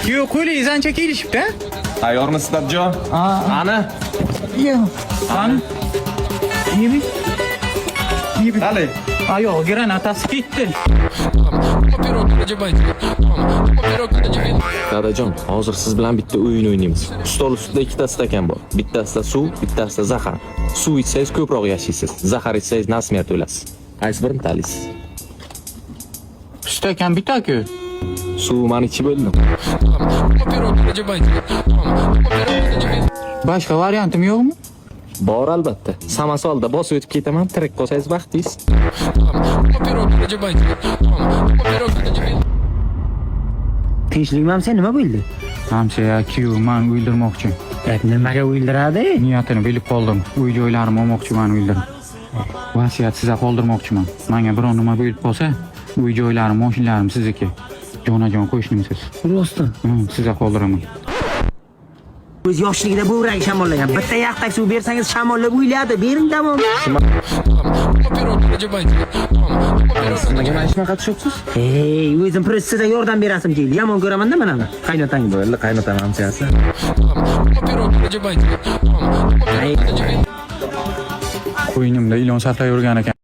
Yo'q, qo'lingiz ancha kelishibdi-a? Tayyormisizlar, jon? Ana. Yo'q. Qani? Yemi? Qani? Yo'q, granatasi ketdi. Dadajon, hozir siz bilan bitta o'yin o'ynaymiz. Stol ustida ikkita stakan bor. Bittasida suv, bittasida zahar. Suv ichsangiz ko'proq yashaysiz. Zahar ichsangiz nasmiyat o'lasiz. Qaysi birini tanlaysiz? Stakan bitta-ku. Suv mani ichib bo'ldim. Boshqa variantim yo'qmi? Bor albatta. Samasolda bosib o'tib ketaman, tirik qolsangiz baxtingiz. Tinchlikmi sen nima bo'ldi? Hamshaya kuyov meni o'ldirmoqchi. Nimaga o'ldiradi? Niyatini bilib qoldim. Uy-joylarimni olmoqchiman o'ldirib. Vasiyat sizga qoldirmoqchiman. Menga biron nima bo'lib qolsa, uy-joylarim, mashinalarim sizniki. Jonajon qo'shnimsiz. Rostdan. Sizga qoldiraman. O'z yoshligida bo'ragi shamollagan. Bitta yaqtak suv bersangiz shamollab o'yladi. Bering davom. Nimaga mana shunaqa qatishyapsiz? Ey, o'zim sizga yordam berasim keldi. Yomon ko'raman-da mana. Qaynotang Bo'ldi, qaynotam hamchasi. Qo'ynimda ilon saqlab yurgan ekan.